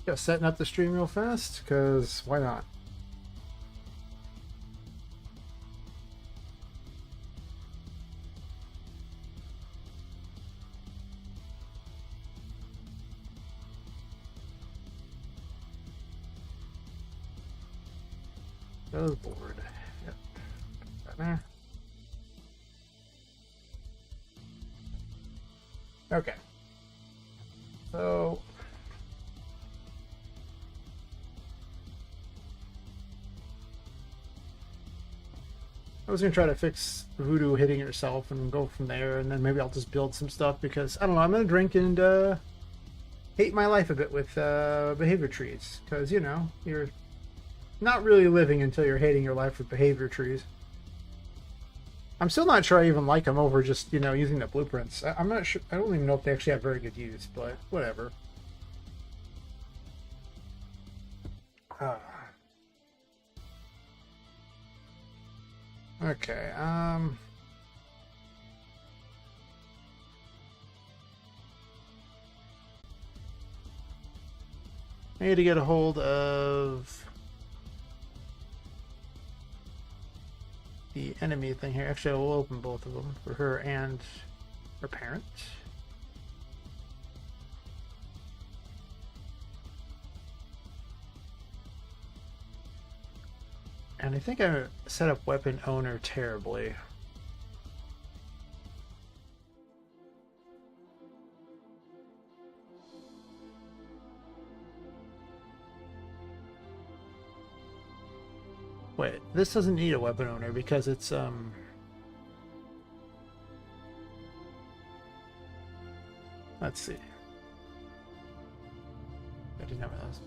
Just setting up the stream real fast, because why not? Goes board. Yep. Right there. Okay. So I was gonna try to fix Voodoo hitting herself and go from there, and then maybe I'll just build some stuff because I don't know. I'm gonna drink and hate my life a bit with behavior trees, because you know you're not really living until you're hating your life with behavior trees. I'm still not sure I even like them over just, you know, using the blueprints. I'm not sure. I don't even know if they actually have very good use, but whatever. Okay, I need to get a hold of the enemy thing here. Actually, I will open both of them for her and her parent. And I think I set up weapon owner terribly. Wait, this doesn't need a weapon owner because it's let's see. I didn't have those.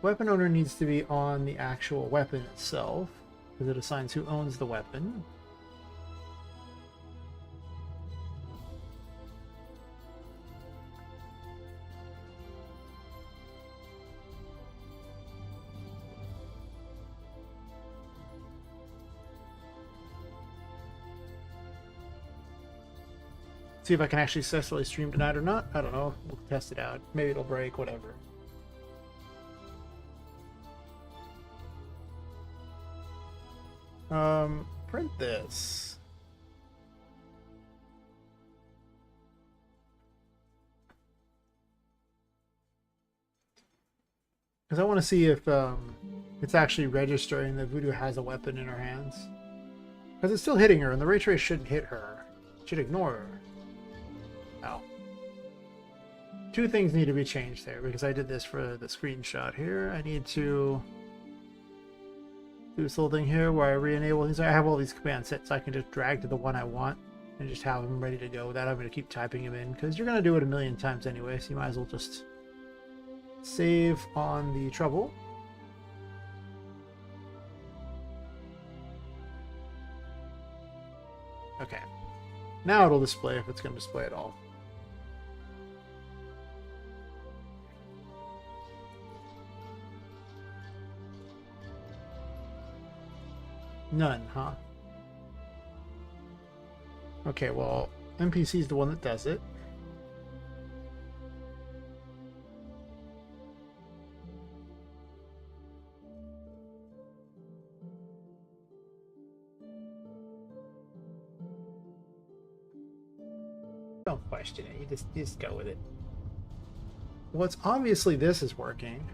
Weapon owner needs to be on the actual weapon itself, because it assigns who owns the weapon. See if I can actually successfully stream tonight or not. I don't know. We'll test it out. Maybe it'll break, whatever. Print this. Because I want to see if it's actually registering that Voodoo has a weapon in her hands. Because it's still hitting her, and the ray trace shouldn't hit her. It should ignore her. Oh. Two things need to be changed there, because I did this for the screenshot here. I need to do this little thing here where I re-enable things. I have all these commands set, so I can just drag to the one I want and just have them ready to go without having to keep typing them in, because you're going to do it a million times anyway, so you might as well just save on the trouble. Okay. Now it'll display if it's going to display at all. None, huh? Okay, well, NPC is the one that does it. Don't question it. You just go with it. Well, it's obviously this is working.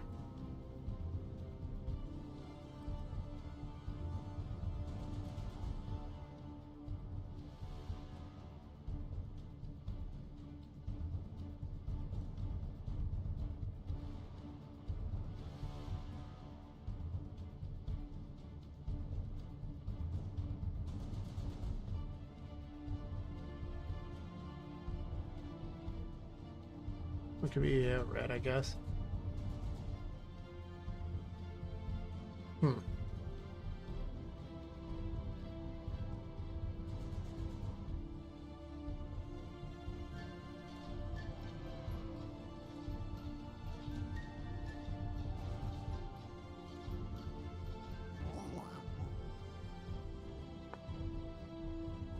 It could be red, I guess.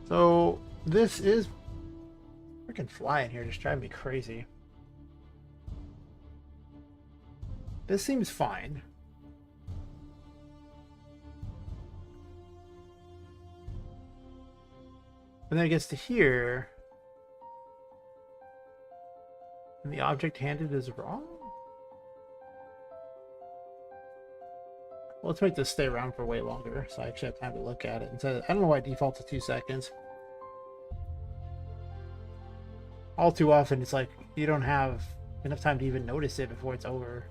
So this is freaking flying here, just driving me crazy. This seems fine. And then it gets to here. And the object handed is wrong? Well, let's make this stay around for way longer, so I actually have time to look at it. And so, I don't know why it defaults to 2 seconds. All too often, it's like you don't have enough time to even notice it before it's over.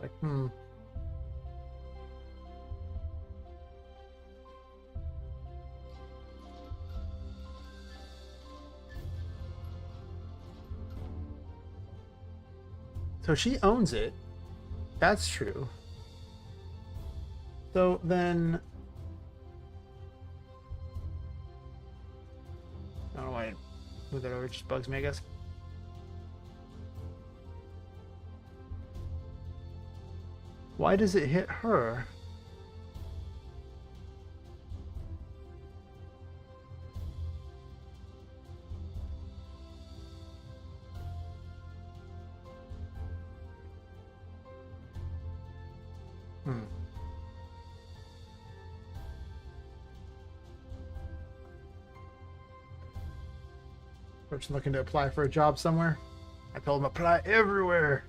Like, So she owns it. That's true. So then... I don't know why I moved that over. It just bugs me, I guess. Why does it hit her? Person looking to apply for a job somewhere. I told him apply everywhere.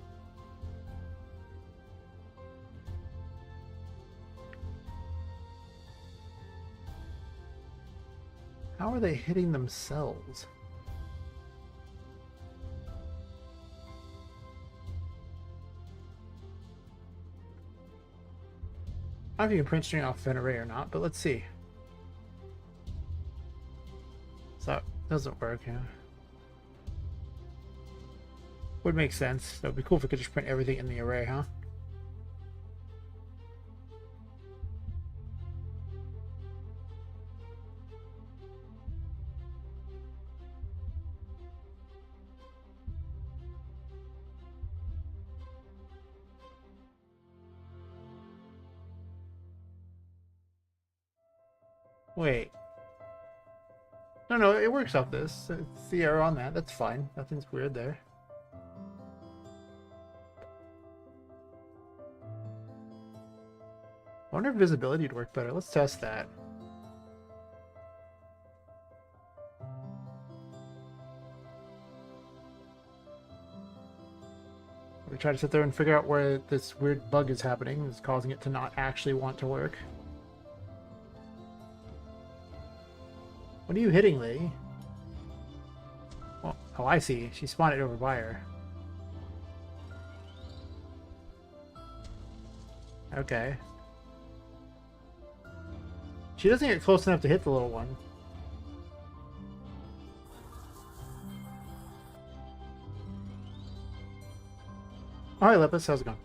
How are they hitting themselves? I don't know if you can print string off an array or not, but let's see. So it doesn't work, yeah. Would make sense. That would be cool if we could just print everything in the array, huh? Wait. No, it works off this. It's the error on that. That's fine. Nothing's weird there. I wonder if visibility would work better. Let's test that. We try to sit there and figure out where this weird bug is happening. It's causing it to not actually want to work. What are you hitting, lady? Well, oh, I see. She spawned it over by her. Okay. She doesn't get close enough to hit the little one. Oh, hi, Lepus. How's it going?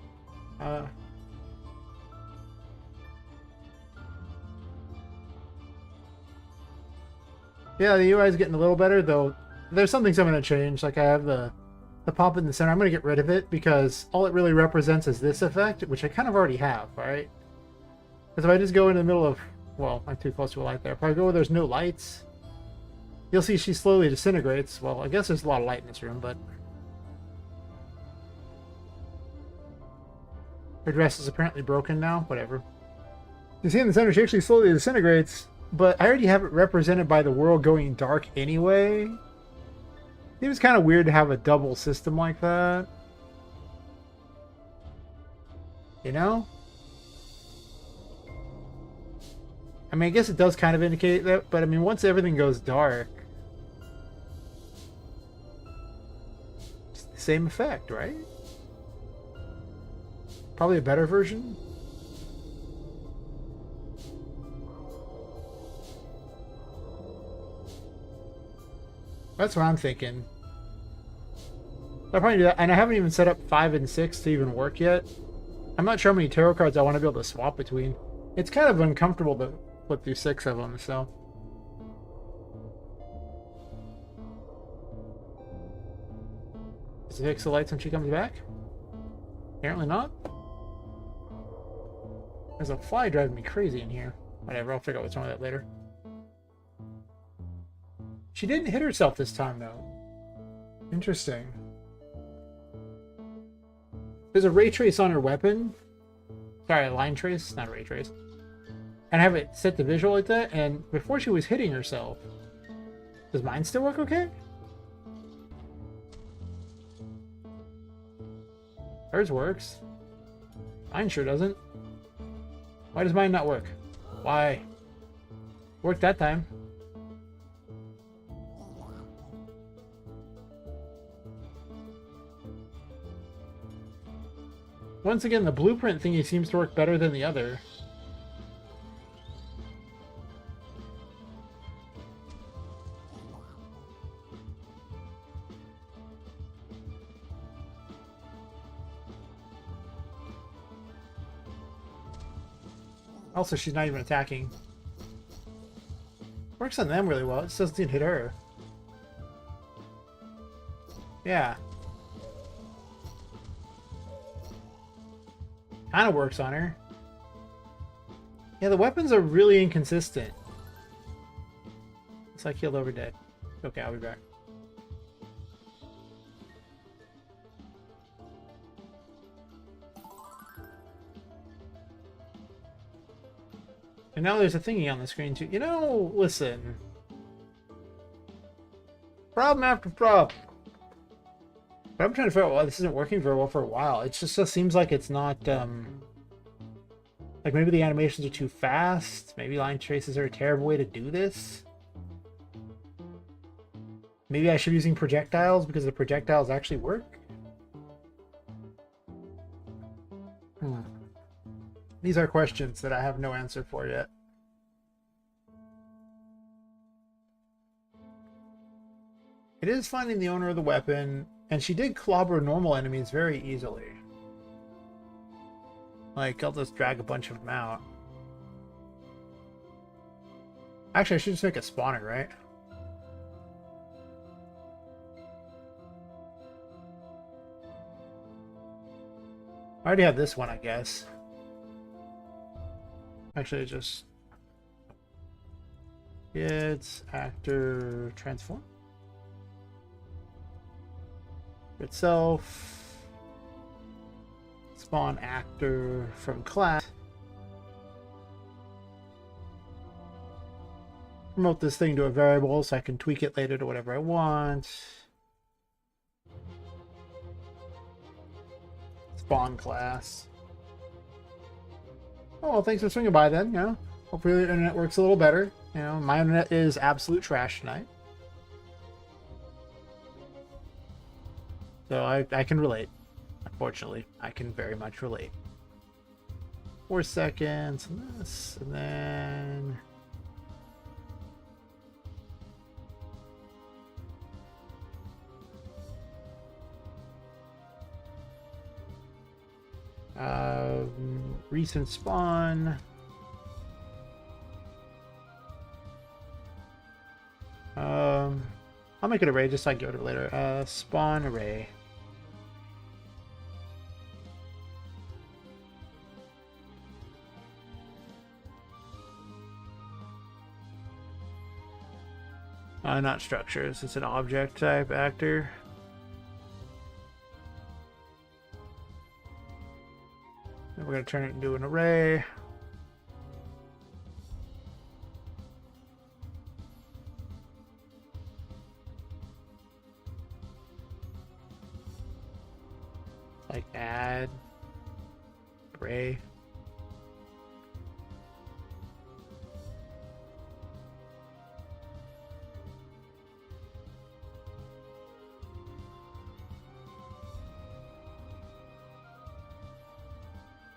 Yeah, the UI is getting a little better, though. There's some things I'm going to change. Like, I have the Poppet in the center. I'm going to get rid of it because all it really represents is this effect, which I kind of already have, right? Because if I just go in the middle of... Well, I'm too close to a light there. If I go where there's no lights, you'll see she slowly disintegrates. Well, I guess there's a lot of light in this room, but... Her dress is apparently broken now. Whatever. You see in the center, she actually slowly disintegrates, but I already have it represented by the world going dark anyway. It was kind of weird to have a double system like that. You know? I mean, I guess it does kind of indicate that, but I mean, once everything goes dark, it's the same effect, right? Probably a better version. That's what I'm thinking. I'll probably do that, and I haven't even set up 5 and 6 to even work yet. I'm not sure how many tarot cards I want to be able to swap between. It's kind of uncomfortable to flip through 6 of them, so... Does it fix the lights when she comes back? Apparently not. There's a fly driving me crazy in here. Whatever, I'll figure out what's wrong with that later. She didn't hit herself this time, though. Interesting. There's a ray trace on her weapon. Sorry, a line trace, not a ray trace. And I have it set to visual like that, and before she was hitting herself. Does mine still work okay? Hers works. Mine sure doesn't. Why does mine not work? Why? Worked that time. Once again, the blueprint thingy seems to work better than the other. Also, she's not even attacking. Works on them really well. It just doesn't hit her. Yeah. Kind of works on her. Yeah, the weapons are really inconsistent. Looks like healed over dead. Okay, I'll be back. And now there's a thingy on the screen too. You know, listen. Problem after problem. But I'm trying to figure out why this isn't working very well for a while. It just seems like it's not, like maybe the animations are too fast. Maybe line traces are a terrible way to do this. Maybe I should be using projectiles because the projectiles actually work. These are questions that I have no answer for yet. It is finding the owner of the weapon, and she did clobber normal enemies very easily. Like, I'll just drag a bunch of them out. Actually, I should just make a spawner, right? I already have this one, I guess. Actually, just it's actor transform itself. Spawn actor from class. Promote this thing to a variable so I can tweak it later to whatever I want. Spawn class. Oh, well, thanks for swinging by then, you know. Hopefully the internet works a little better. You know, my internet is absolute trash tonight. So I can relate. Unfortunately, I can very much relate. 4 seconds, and this, and then... recent spawn. I'll make it array just so I can get rid of it later. Spawn array. Not structures. It's an object type actor. Then we're going to turn it into an array. Like add array.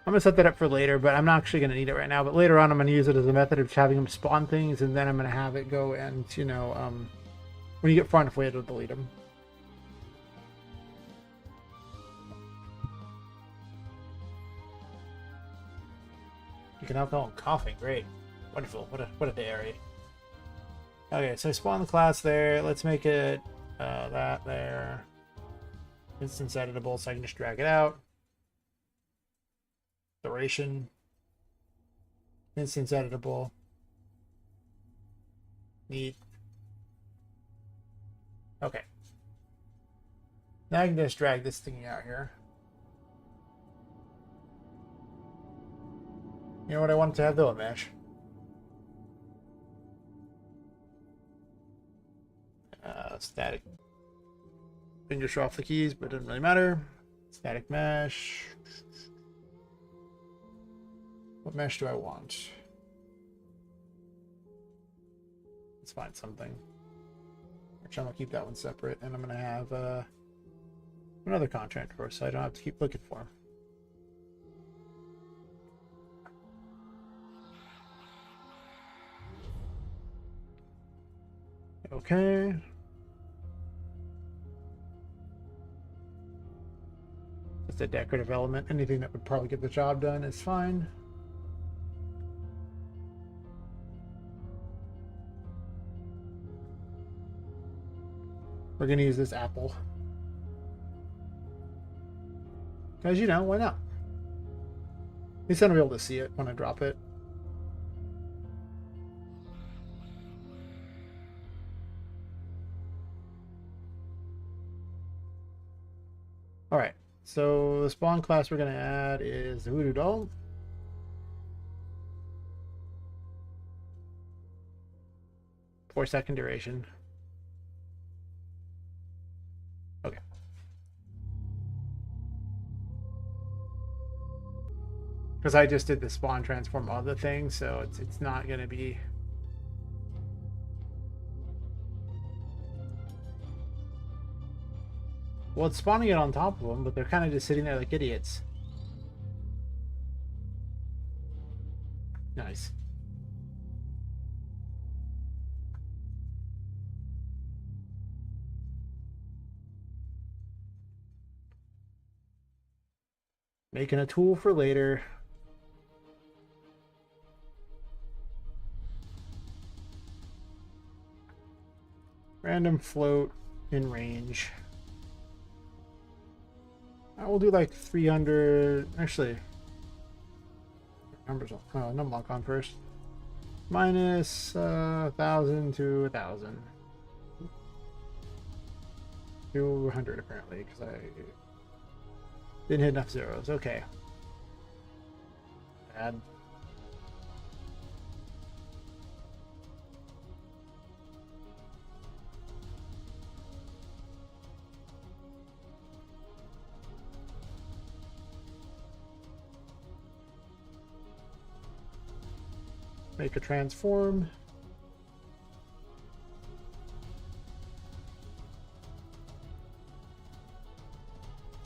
I'm going to set that up for later, but I'm not actually going to need it right now. But later on, I'm going to use it as a method of having them spawn things, and then I'm going to have it go and, you know, when you get far enough away, it'll delete them. You can alcohol and coughing. Great. Wonderful. What a day already. Okay, so I spawn the class there. Let's make it that there. Instance editable, so I can just drag it out. Duration. Instance editable. Neat. Okay. Now I can just drag this thing out here. You know what I wanted to have though? A mesh. Static. Fingers off the keys, but it doesn't really matter. Static mesh. What mesh do I want? Let's find something. Actually, I'm gonna keep that one separate, and I'm gonna have another contractor, so I don't have to keep looking for him. Okay. Just a decorative element. Anything that would probably get the job done is fine. We're gonna use this apple. Because, you know, why not? At least I'll be able to see it when I drop it. Alright, so the spawn class we're going to add is the Voodoo Doll. For 4-second duration. Okay. Because I just did the spawn transform other thing, so it's not going to be... Well, it's spawning it on top of them, but they're kind of just sitting there like idiots. Nice. Making a tool for later. Random float in range. I will do like 300. Actually, numbers. Oh, number lock on first. Minus 1,000 to 1,000. 200 apparently, because I didn't hit enough zeros. Okay. Bad. Make a transform.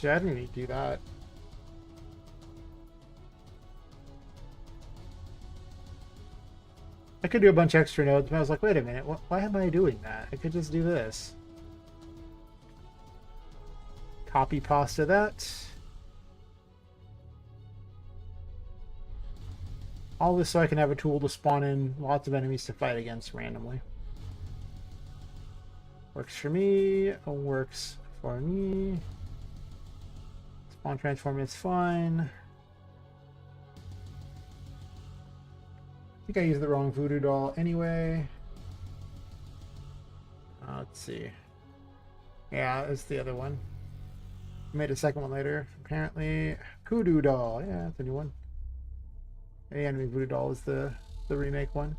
See, I didn't need to do that. I could do a bunch of extra nodes, but I was like, wait a minute, why am I doing that? I could just do this. Copy pasta that. All this so I can have a tool to spawn in lots of enemies to fight against randomly. Works for me. Works for me. Spawn transform is fine. I think I used the wrong voodoo doll anyway. Let's see. Yeah, it's the other one. I made a second one later. Apparently, Kudu doll. Yeah, that's a new one. The enemy voodoo doll is the remake one.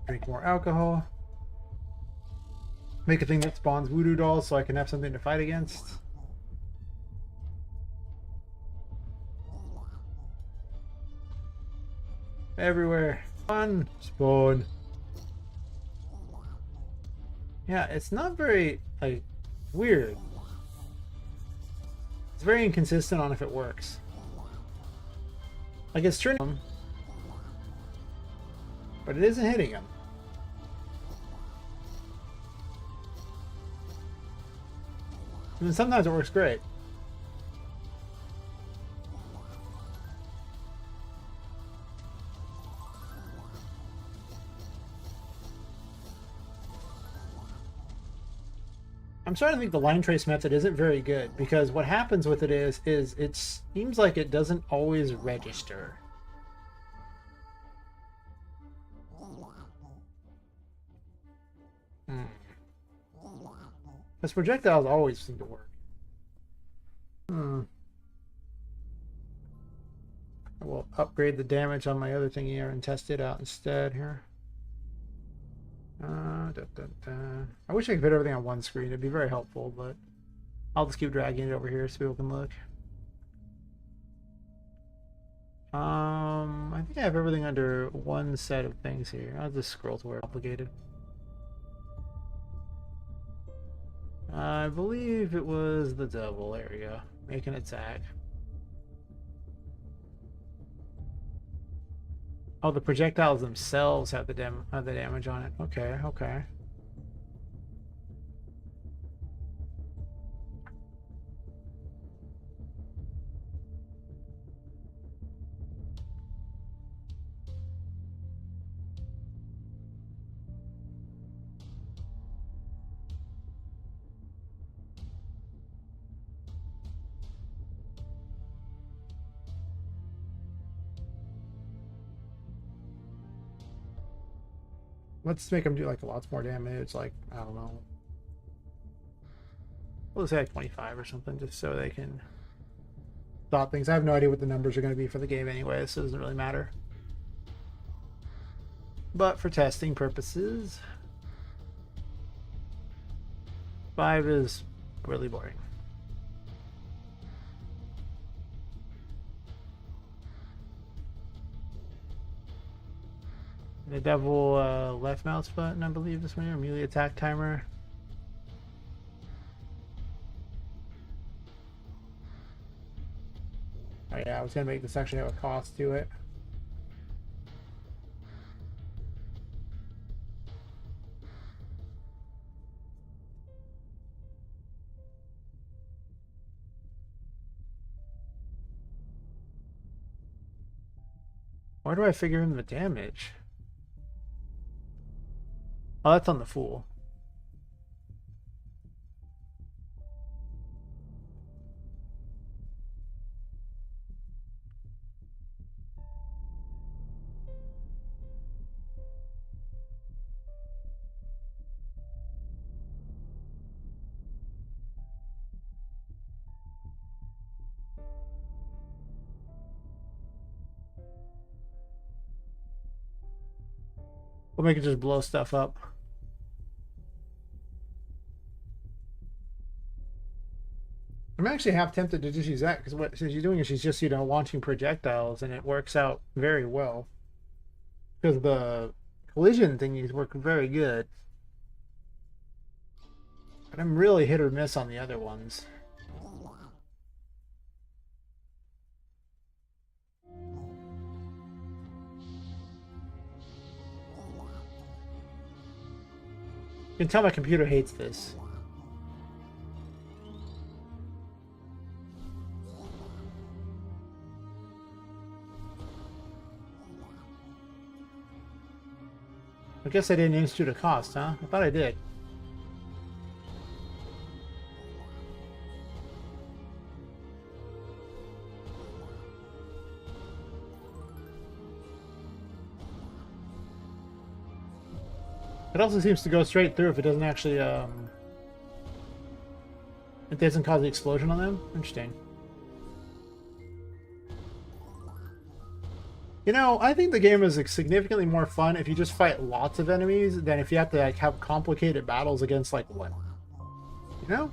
Drink more alcohol. Make a thing that spawns voodoo dolls so I can have something to fight against. Everywhere. Fun. Spawn. Yeah, it's not very, like, weird. It's very inconsistent on if it works. Like, it's turning them, but it isn't hitting them. And then sometimes it works great. I'm starting to think the line trace method isn't very good, because what happens with it is it seems like it doesn't always register. Because projectiles always seem to work. Hmm. I will upgrade the damage on my other thing here and test it out instead here. Da, da, da. I wish I could fit everything on one screen. It'd be very helpful, but I'll just keep dragging it over here so people can look. I think I have everything under one set of things here. I'll just scroll to where it's complicated. I believe it was the devil. There we go. Make an attack. Oh, the projectiles themselves have the damage on it. Okay, okay. Let's make them do like lots more damage. Like, I don't know. Let's say like 25 or something, just so they can stop things. I have no idea what the numbers are going to be for the game anyway, so it doesn't really matter. But for testing purposes, 5 is really boring. The devil left mouse button, I believe this one here, melee attack timer. Oh yeah, I was gonna make this actually have a cost to it. Why do I figure in the damage? Oh, that's on the fool. We'll make it just blow stuff up. I'm actually half tempted to just use that because what she's doing is she's just, you know, launching projectiles and it works out very well. Because the collision thingies work very good. But I'm really hit or miss on the other ones. You can tell my computer hates this. I guess I didn't institute a cost, huh? I thought I did. It also seems to go straight through if it doesn't actually, it doesn't cause the explosion on them. Interesting. You know, I think the game is like, significantly more fun if you just fight lots of enemies than if you have to like have complicated battles against like one. You know?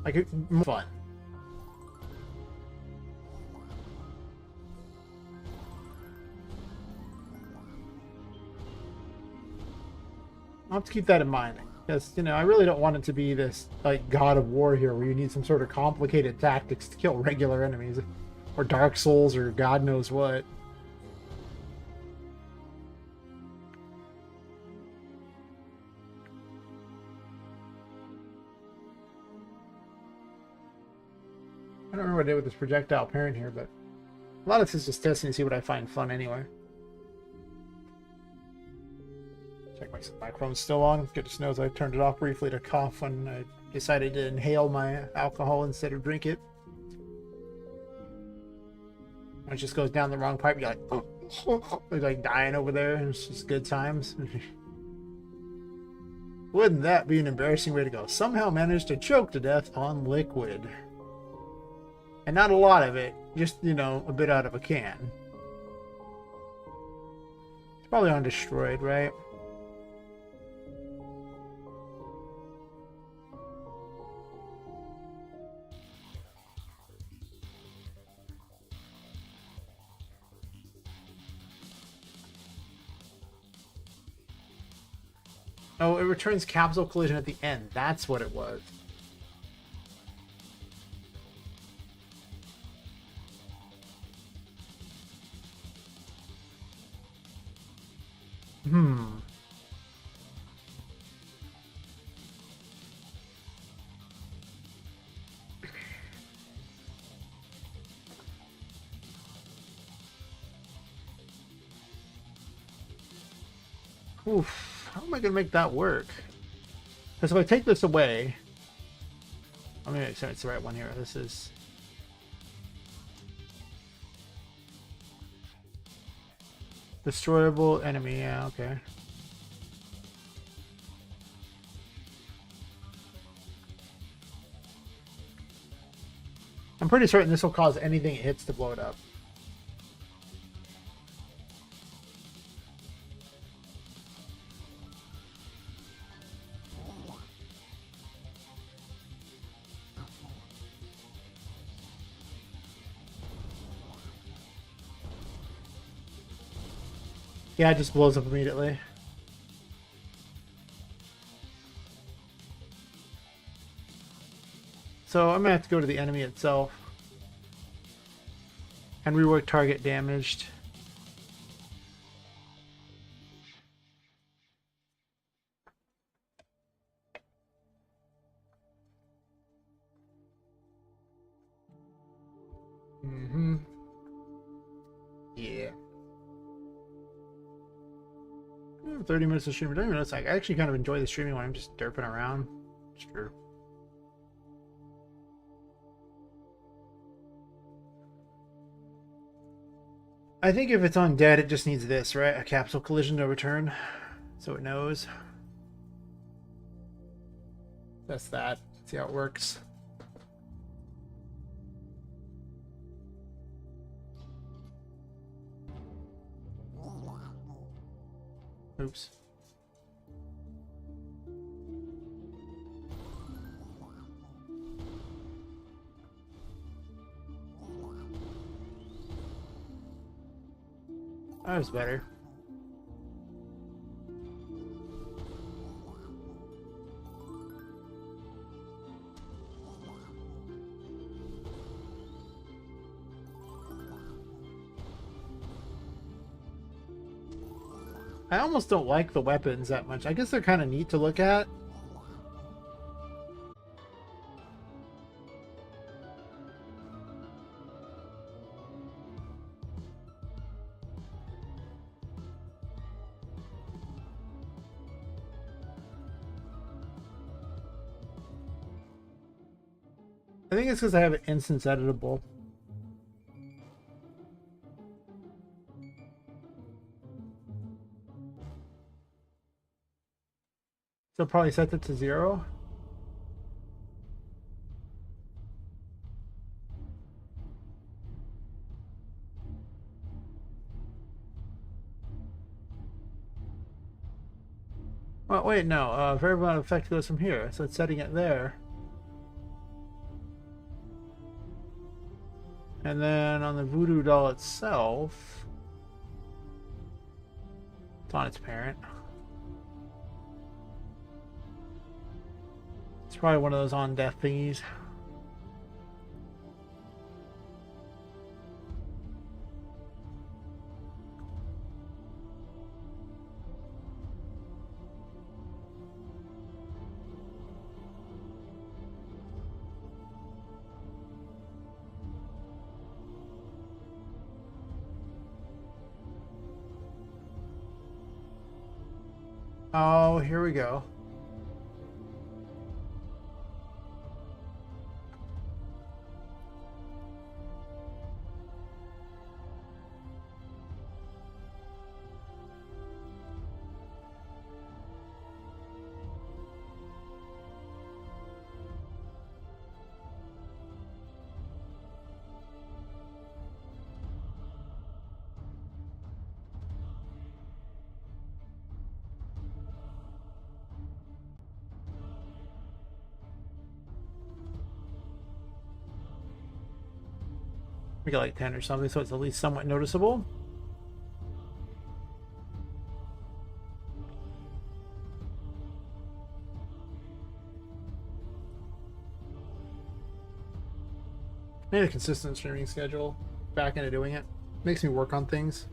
Like, it's more fun. I'll have to keep that in mind. Because, you know, I really don't want it to be this, like, God of War here where you need some sort of complicated tactics to kill regular enemies. Or Dark Souls or God knows what. I don't remember what I did with this projectile parent here, but a lot of this is just testing to see what I find fun anyway. Check my microphone's still on. Good to know as I turned it off briefly to cough when I decided to inhale my alcohol instead of drink it. When it just goes down the wrong pipe, you're like, like dying over there, and it's just good times. Wouldn't that be an embarrassing way to go? Somehow managed to choke to death on liquid. And not a lot of it, just, you know, a bit out of a can. It's probably undestroyed, right? Oh, it returns capsule collision at the end. That's what it was. Hmm. Oof. How am I going to make that work? Because if I take this away... I'm going to make sure it's the right one here. This is... Destroyable enemy. Yeah, okay. I'm pretty certain this will cause anything it hits to blow it up. Yeah, it just blows up immediately. So I'm gonna have to go to the enemy itself and rework target damaged. Yeah. 30 minutes of streaming. I don't even know. It's like I actually kind of enjoy the streaming when I'm just derping around. Sure. I think if it's undead, it just needs this, right? A capsule collision to return, so it knows. That's that. See how it works. Oops. That was better. I almost don't like the weapons that much. I guess they're kind of neat to look at. I think it's because I have it instance editable. So probably set it to 0. Well, wait, no. Very amount of effect goes from here, so it's setting it there. And then on the voodoo doll itself, it's on its parent. It's probably one of those on death thingies. Oh, here we go. Make it like 10 or something so it's at least somewhat noticeable. I need a consistent streaming schedule. Back into doing it. Makes me work on things.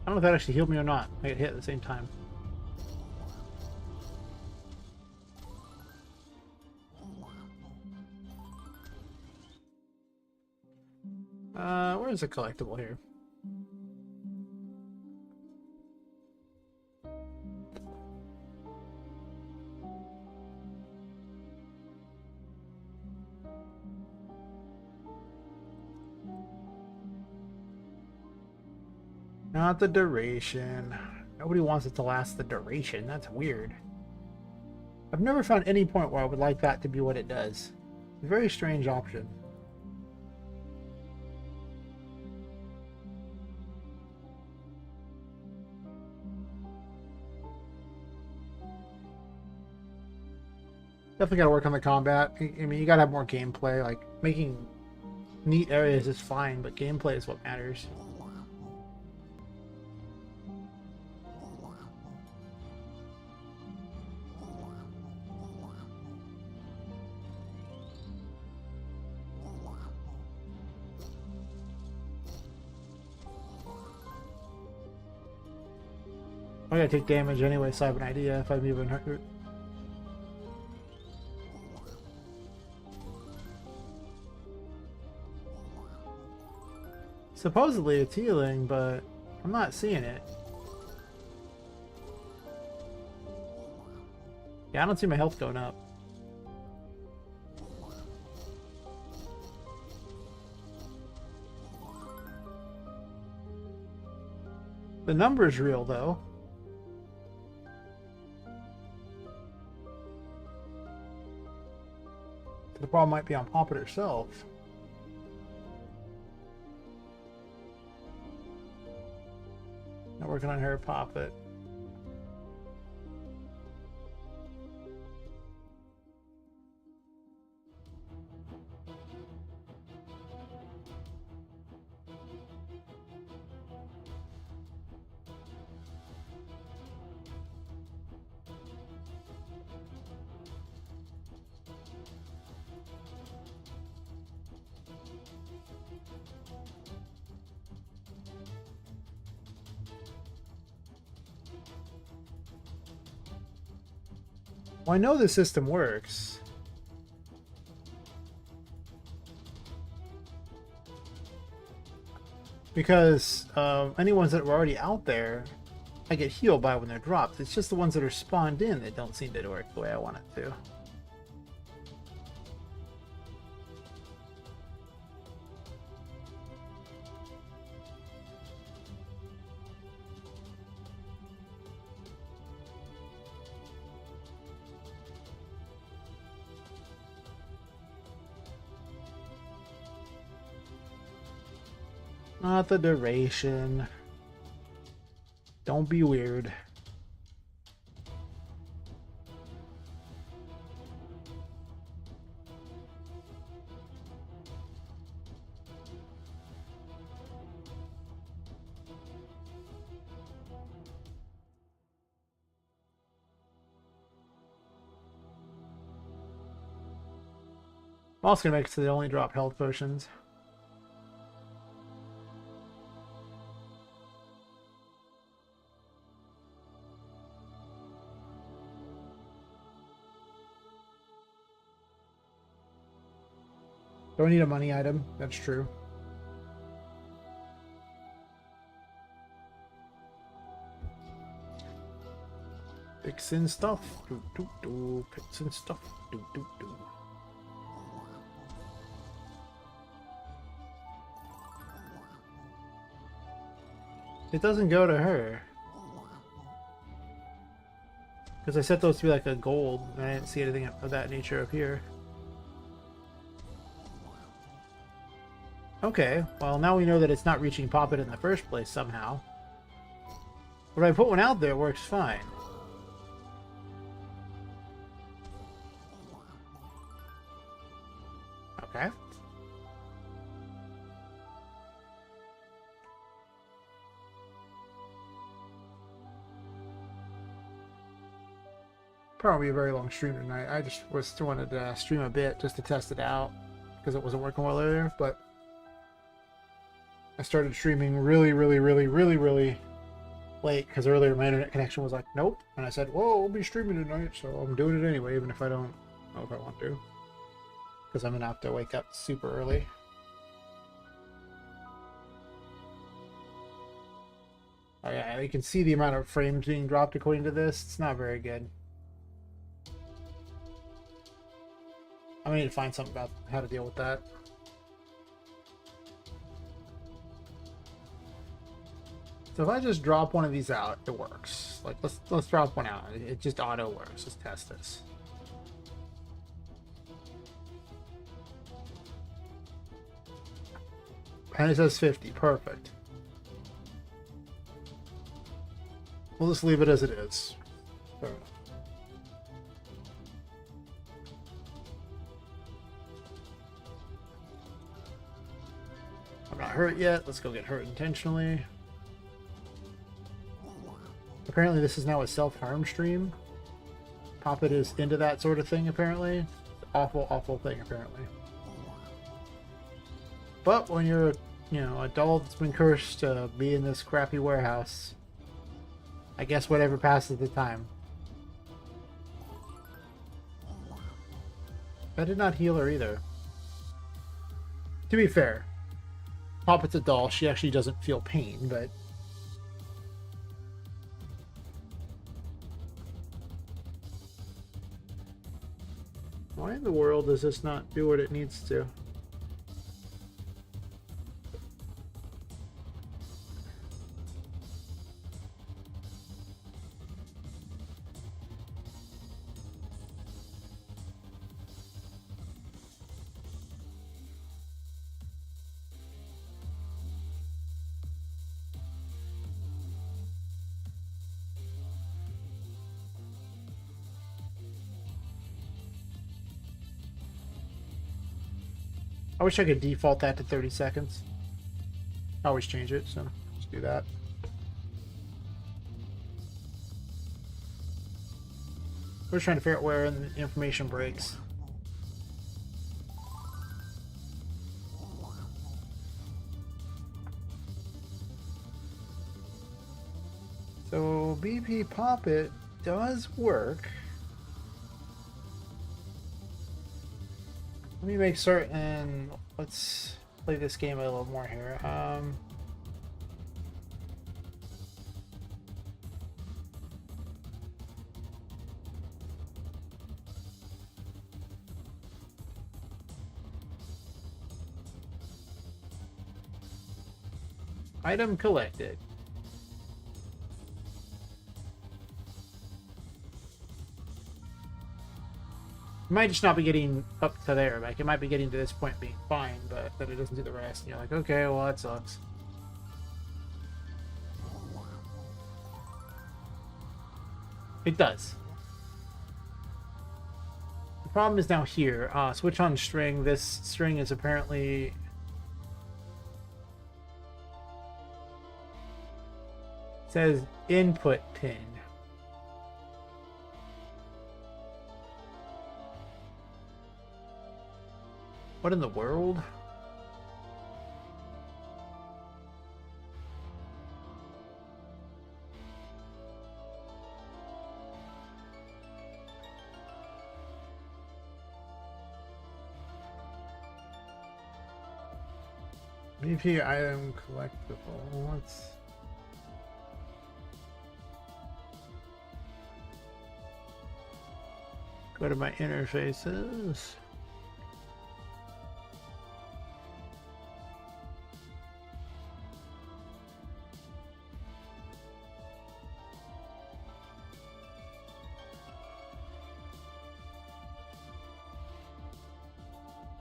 I don't know if that actually healed me or not. I get hit at the same time. Where's the collectible here? Not the duration. Nobody wants it to last the duration. That's weird. I've never found any point where I would like that to be what it does. It's a very strange option. Definitely gotta work on the combat. I mean, you gotta have more gameplay. Like, making neat areas is fine, but gameplay is what matters. I gotta take damage anyway, so I have an idea if I'm even hurt. Supposedly it's healing, but I'm not seeing it. Yeah, I don't see my health going up. The number's real, though. The problem might be on Poppet herself. Not working on her Poppet. Well, I know the system works. Because any ones that were already out there, I get healed by when they're dropped. It's just the ones that are spawned in that don't seem to work the way I want it to. Not the duration. Don't be weird. I'm also gonna make it so they only drop health potions. Don't need a money item, that's true. Fixing stuff. Do do do. Fixing stuff. Do do do. It doesn't go to her. Because I set those to be like a gold, and I didn't see anything of that nature up here. Okay, well now we know that it's not reaching Poppet in the first place somehow. But if I put one out there, it works fine. Okay. Probably a very long stream tonight. I just wanted to stream a bit just to test it out because it wasn't working well earlier, but I started streaming really late because earlier my internet connection was like, nope. And I said, whoa, I'll be streaming tonight, so I'm doing it anyway, even if I don't know if I want to. Because I'm going to have to wake up super early. Oh yeah, you can see the amount of frames being dropped according to this. It's not very good. I need to find something about how to deal with that. So if I just drop one of these out, it works. Like let's drop one out. It just auto works. Let's test this. And it says 50. Perfect. We'll just leave it as it is. Fair enough. I'm not hurt yet. Let's go get hurt intentionally. Apparently this is now a self-harm stream. Poppet is into that sort of thing, apparently. Awful thing, apparently. But when you're, you know, adult that's been cursed to be in this crappy warehouse, I guess whatever passes the time. I did not heal her either. To be fair, Poppet's a doll. She actually doesn't feel pain, but... Why in the world does this not do what it needs to? I wish I could default that to 30 seconds. I always change it, so let's do that. We're trying to figure out where the information breaks. So BP Poppet does work. Let me make certain. Let's play this game a little more here. Item collected. It might just not be getting up to there. Like, it might be getting to this point being fine, but then it doesn't do the rest. And you're like, okay, well, that sucks. It does. The problem is now here. Switch on string. This string is apparently... It says input pin. What in the world? BP item collectible. Let's... Go to my interfaces.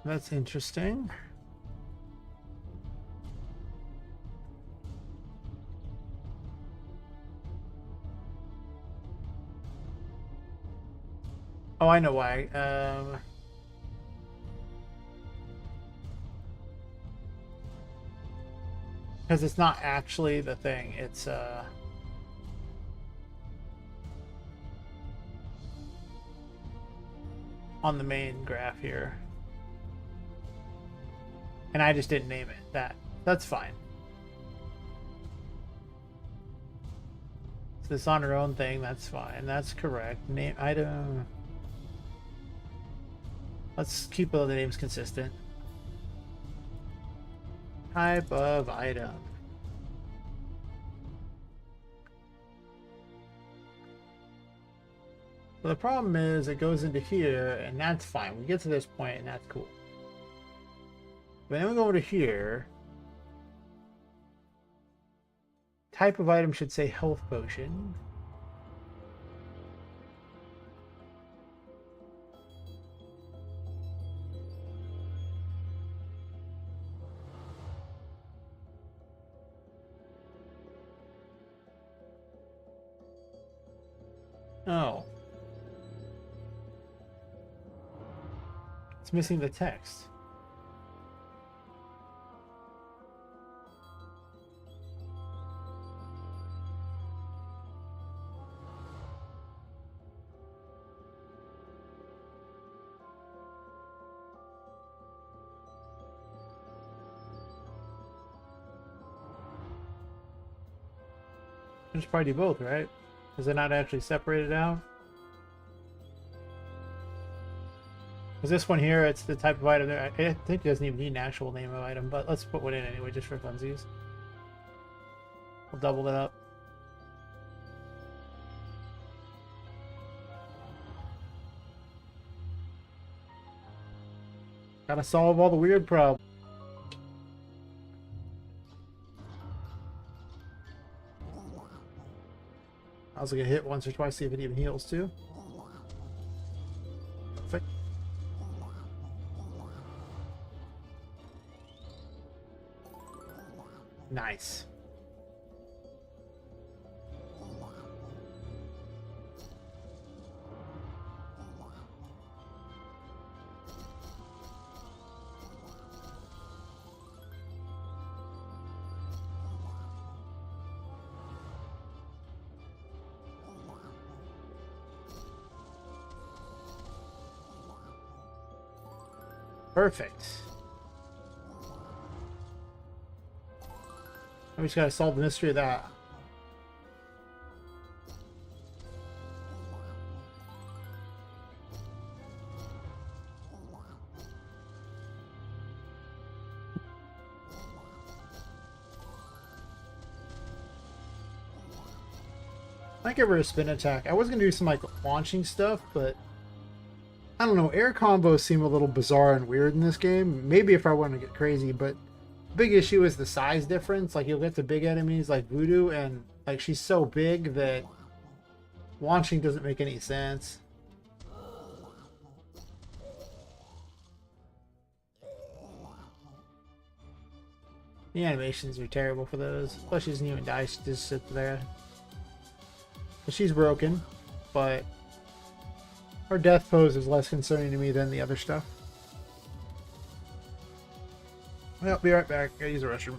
That's interesting. Oh, I know why. Because it's not actually the thing. It's on the main graph here. And I just didn't name it that. That's fine. So it's on her own thing. That's fine. That's correct. Name item. Let's keep all the names consistent. Type of item. So the problem is it goes into here, and that's fine. We get to this point, and that's cool. But then we go over to here. Type of item should say health potion. Oh. It's missing the text. Just probably do both, right? Is it not actually separated out? Because this one here, it's the type of item there. I think it doesn't even need an actual name of item, but let's put one in anyway, just for funsies. We'll double it up. Gotta solve all the weird problems. I was gonna hit once or twice, see if it even heals too. Perfect. Nice. Perfect. We just gotta solve the mystery of that. I give her a spin attack. I was gonna do some like launching stuff, but I don't know. Air combos seem a little bizarre and weird in this game. Maybe if I want to get crazy, but big issue is the size difference. Like you'll get to big enemies like Voodoo, and like she's so big that launching doesn't make any sense. The animations are terrible for those. Plus she doesn't even die, she just sits there. But she's broken, but her death pose is less concerning to me than the other stuff. I'll be right back. Gotta use the restroom.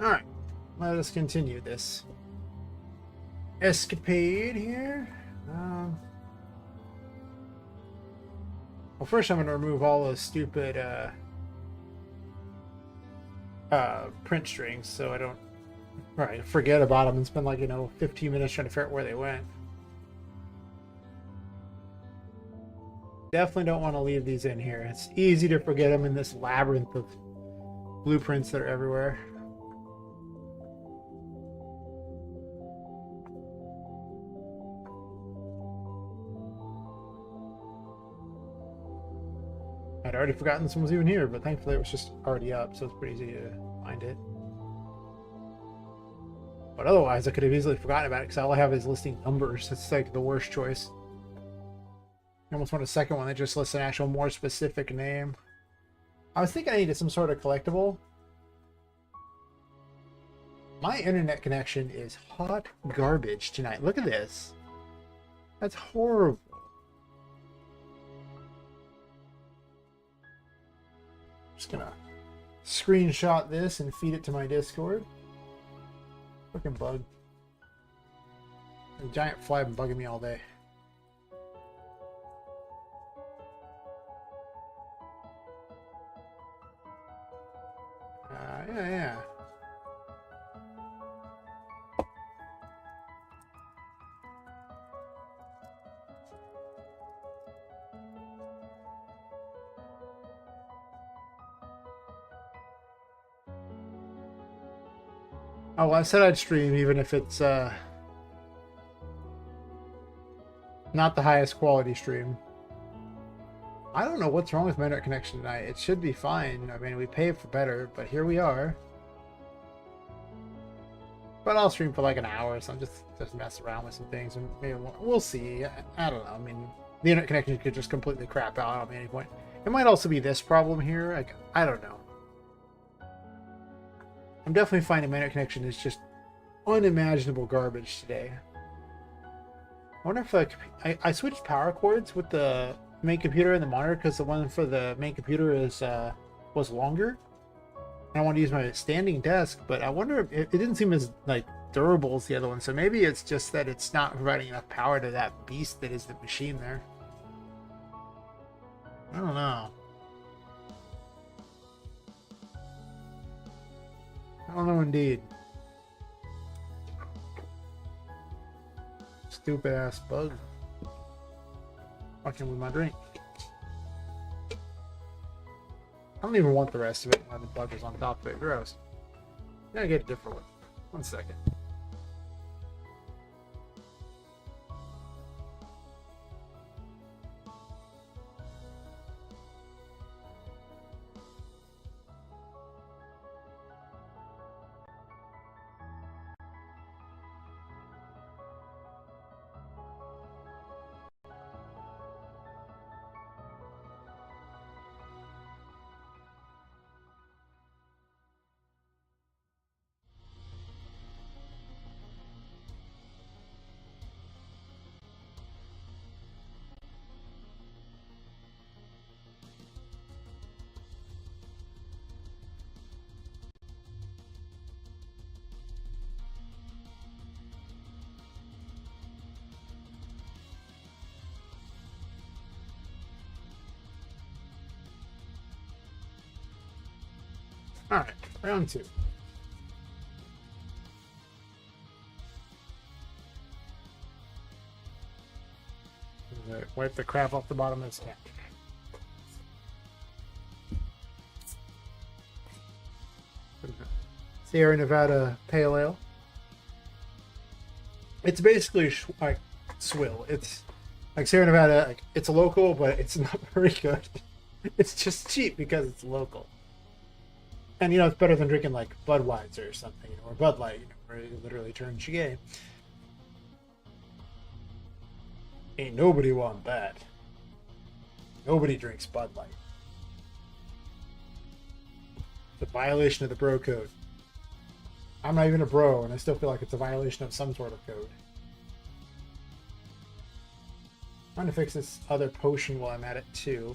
Alright, let us continue this escapade here. Well, first I'm going to remove all those stupid print strings so I don't forget about them and spend like, 15 minutes trying to figure out where they went. Definitely don't want to leave these in here. It's easy to forget them in this labyrinth of blueprints that are everywhere. I'd already forgotten this one was even here, but thankfully it was just already up, so it's pretty easy to find it. But otherwise, I could have easily forgotten about it because all I have is listing numbers. It's like the worst choice. I almost want a second one that just lists an actual more specific name. I was thinking I needed some sort of collectible. My internet connection is hot garbage tonight. Look at this. That's horrible. Just gonna screenshot this and feed it to my Discord. Fucking bug. A giant fly been bugging me all day. Yeah. Oh, well, I said I'd stream even if it's not the highest quality stream. I don't know what's wrong with my internet connection tonight. It should be fine. I mean, we pay for better, but here we are. But I'll stream for like an hour, so I'm just mess around with some things, and maybe we'll see. I don't know. I mean, the internet connection could just completely crap out on me at any point. It might also be this problem here. Like, I don't know. I'm definitely finding my internet connection is just unimaginable garbage today. I wonder if I switched power cords with the main computer and the monitor because the one for the main computer was longer. And I want to use my standing desk, but I wonder if it didn't seem as like durable as the other one. So maybe it's just that it's not providing enough power to that beast that is the machine there. I don't know. I don't know indeed. Stupid ass bug. Fucking with my drink. I don't even want the rest of it when the bug is on top of it. Gross. Gotta get a different one. 1 second. Alright, round 2. Wipe the crap off the bottom of this can. Sierra Nevada Pale Ale. It's basically like swill. It's like Sierra Nevada. Like, it's a local, but it's not very good. It's just cheap because it's local. And, it's better than drinking, like, Budweiser or something, or Bud Light, where it literally turns you gay. Ain't nobody want that. Nobody drinks Bud Light. It's a violation of the bro code. I'm not even a bro, and I still feel like it's a violation of some sort of code. I'm trying to fix this other potion while I'm at it, too.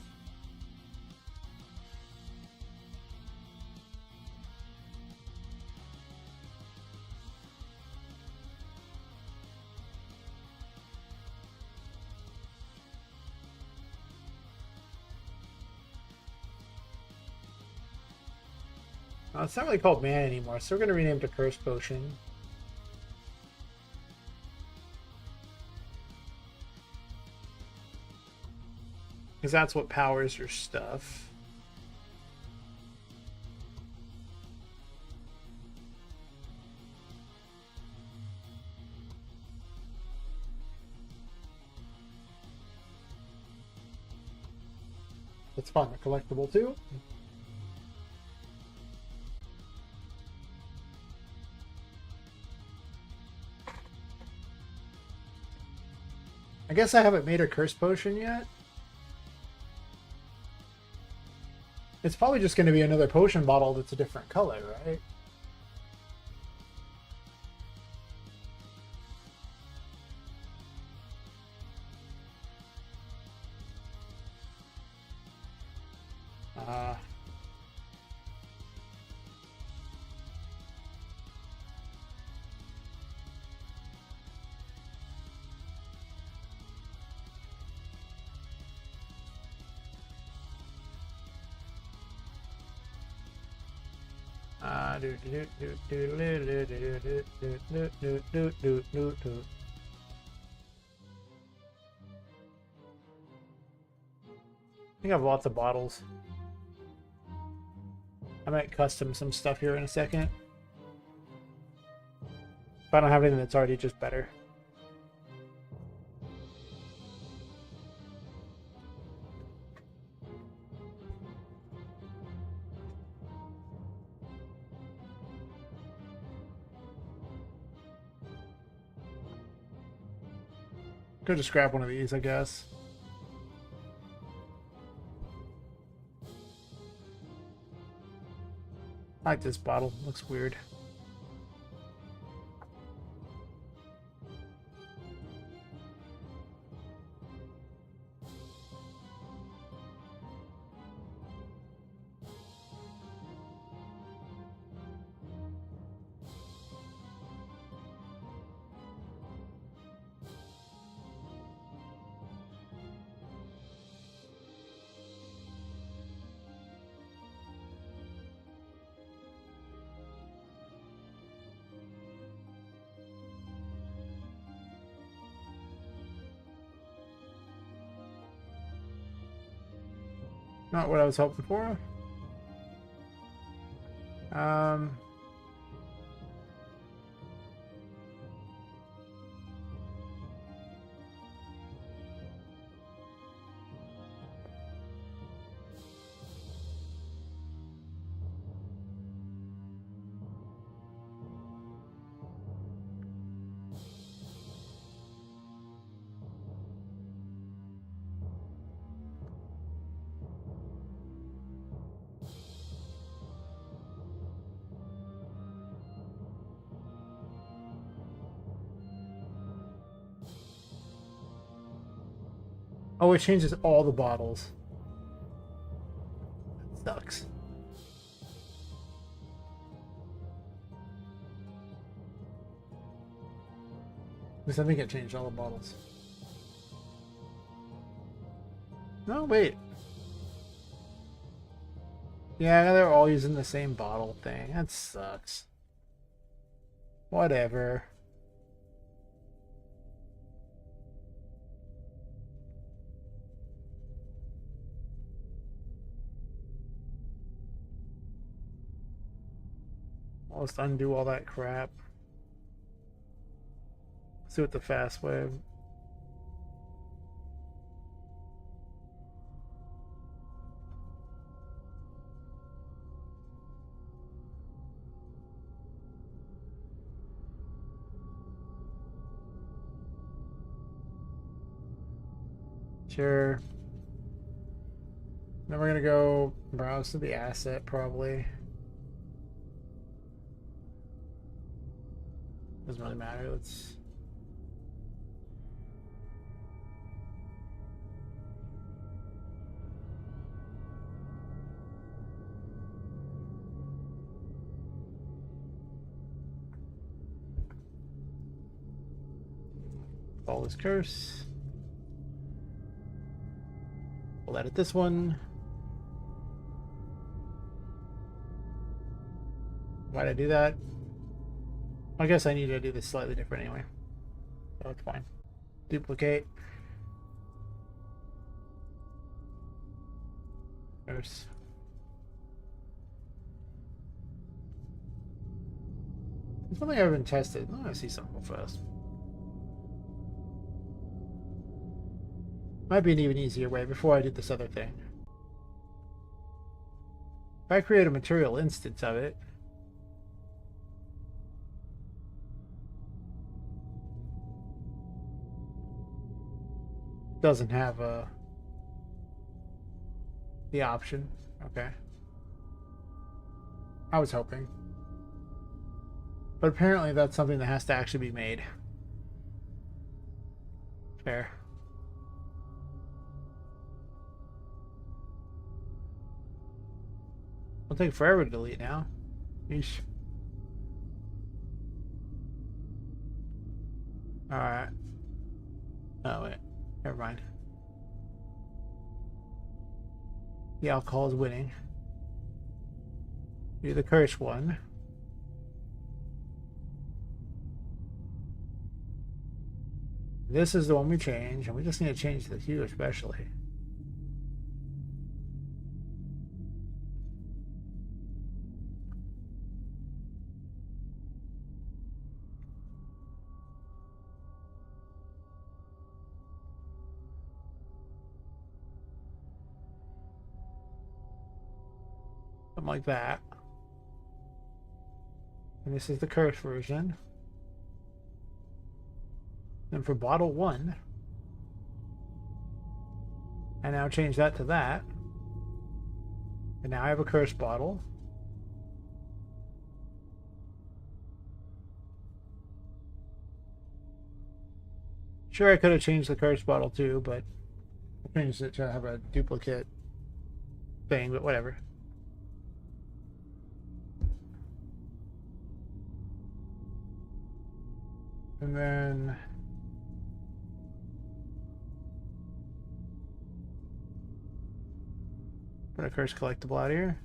It's not really called Man anymore, so we're going to rename it to Curse Potion. Because that's what powers your stuff. It's fun. They're collectible too. I guess I haven't made a Curse Potion yet. It's probably just going to be another potion bottle that's a different color, right? Uh, I think I have lots of bottles. I might custom some stuff here in a second. If I don't have anything that's already just better. Could just grab one of these, I guess. I like this bottle. Looks weird. Not what I was hoping for. Oh, it changes all the bottles. That sucks. Because I think it changed all the bottles. No, wait. Yeah, they're all using the same bottle thing. That sucks. Whatever. I'll just undo all that crap. Let's do it the fast way. Sure. Then we're gonna go browse to the asset probably. Doesn't really matter. Let's. Follow this curse. We'll edit this one. Why'd I do that? I guess I need to do this slightly different anyway. So it's fine. Duplicate. There's... It's something I haven't tested. I want to see something first. Might be an even easier way before I do this other thing. If I create a material instance of it, doesn't have the option. Okay. I was hoping. But apparently that's something that has to actually be made. Fair. It'll take forever to delete now. Yeesh. Alright. Oh, wait. Never mind. The alcohol is winning. Do the cursed one. This is the one we change, and we just need to change the hue especially. Something like that. And this is the cursed version. And for bottle 1, I now change that to that. And now I have a cursed bottle. Sure, I could have changed the cursed bottle too, but I changed it to have a duplicate thing, but whatever. And then put a cursed collectible out here.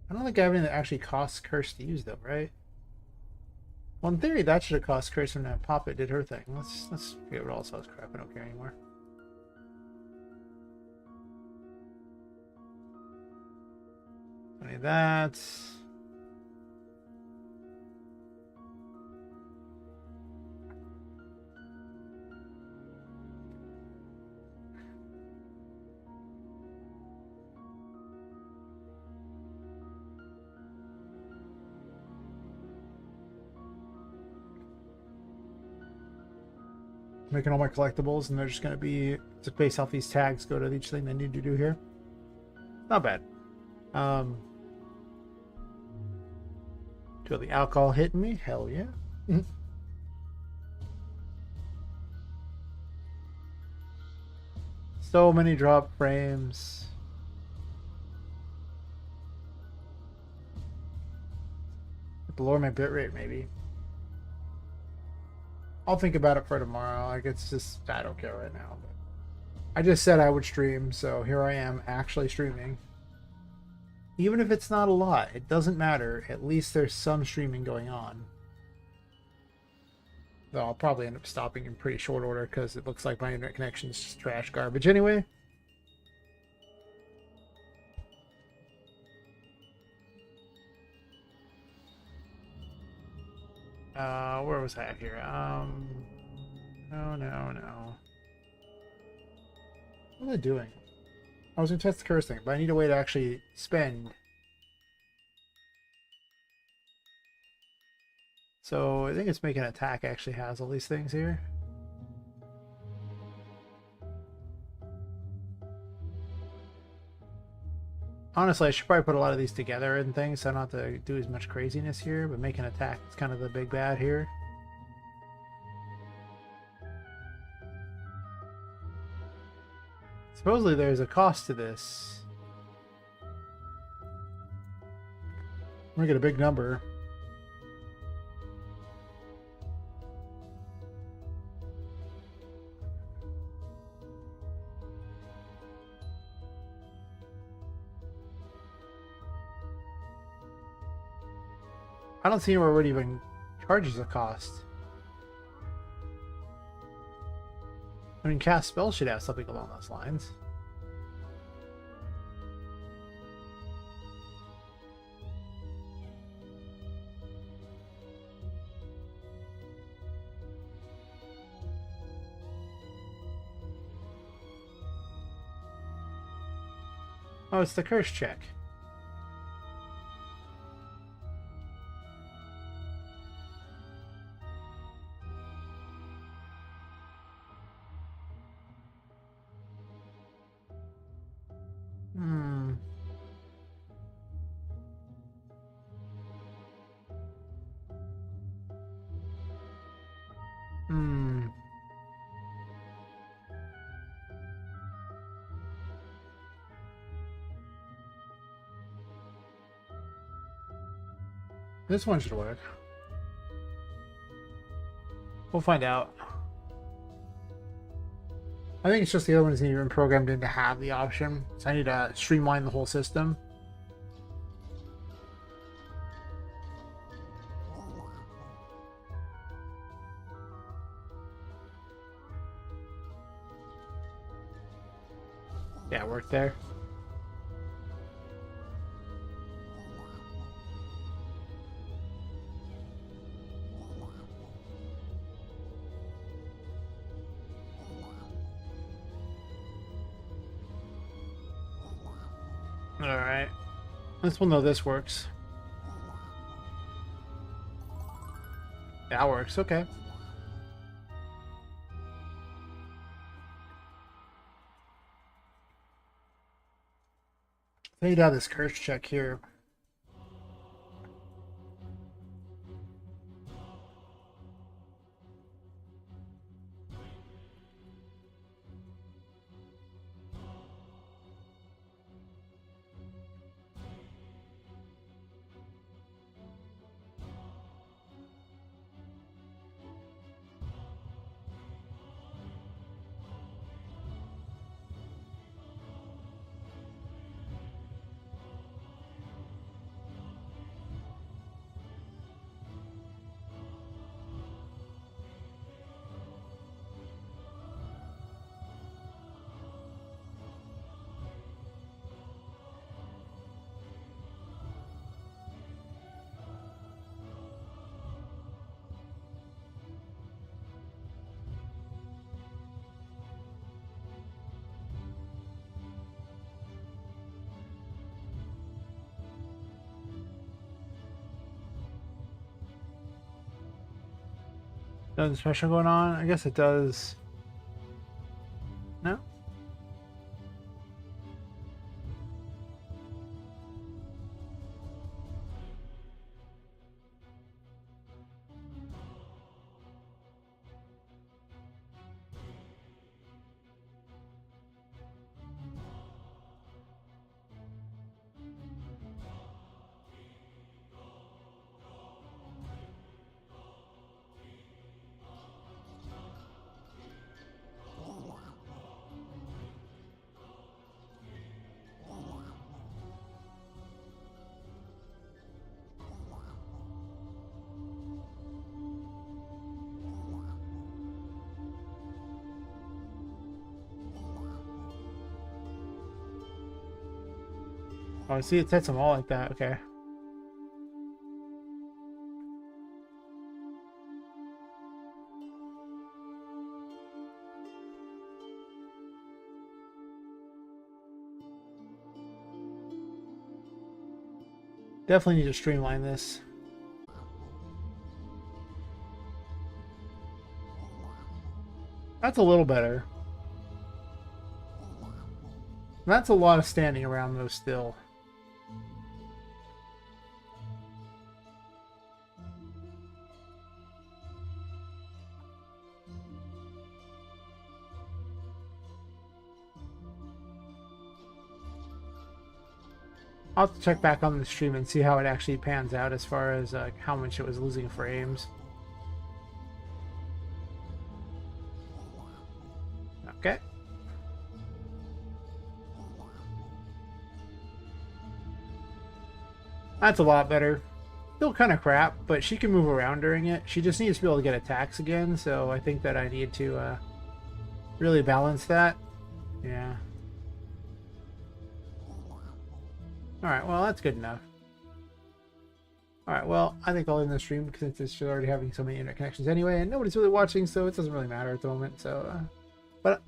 I don't think I have anything that actually costs curse to use though, right? Well, in theory, that should have cost curse when Poppet did her thing. Let's forget what all else crap. I don't care anymore. I need that. Making all my collectibles, and they're just going to be just based off these tags, go to each thing they need to do here. Not bad. Feel the alcohol hitting me? Hell yeah. So many drop frames. Lower my bitrate maybe. I'll think about it for tomorrow. Like, it's just, I don't care right now. But I just said I would stream, so here I am actually streaming. Even if it's not a lot, it doesn't matter. At least there's some streaming going on. Though I'll probably end up stopping in pretty short order because it looks like my internet connection is just trash garbage anyway. Where was I at here? No. What am I doing? I was gonna test the curse thing, but I need a way to actually spend. So I think it's making attack actually has all these things here. Honestly, I should probably put a lot of these together and things so I don't have to do as much craziness here, but making attack is kind of the big bad here. Supposedly there's a cost to this. I'm gonna get a big number. I don't see anywhere where it even charges a cost. I mean, cast spells should have something along those lines. Oh, it's the curse check. Hmm. Hmm. This one should work. We'll find out. I think it's just the other one isn't even programmed in to have the option. So I need to streamline the whole system. Yeah, it worked there. Alright. This one, though, this works. That works, okay. I need to have this curse check here. Nothing special going on? I guess it does. No? Oh, I see it sets them all like that. Okay. Definitely need to streamline this. That's a little better. That's a lot of standing around though still. I'll have to check back on the stream and see how it actually pans out as far as how much it was losing frames. Okay. That's a lot better. still kind of crap, but she can move around during it. She just needs to be able to get attacks again, so I think that I need to really balance that. Yeah. Alright, well, that's good enough. Alright, well, I think I'll end the stream since it's already having so many internet connections anyway, and nobody's really watching, so it doesn't really matter at the moment. So, but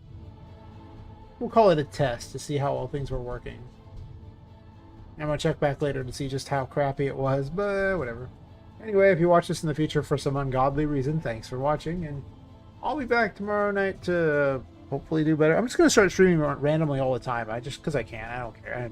we'll call it a test to see how all things were working. I'm going to check back later to see just how crappy it was, but whatever. Anyway, if you watch this in the future for some ungodly reason, thanks for watching, and I'll be back tomorrow night to hopefully do better. I'm just going to start streaming randomly all the time, because I can. I don't care.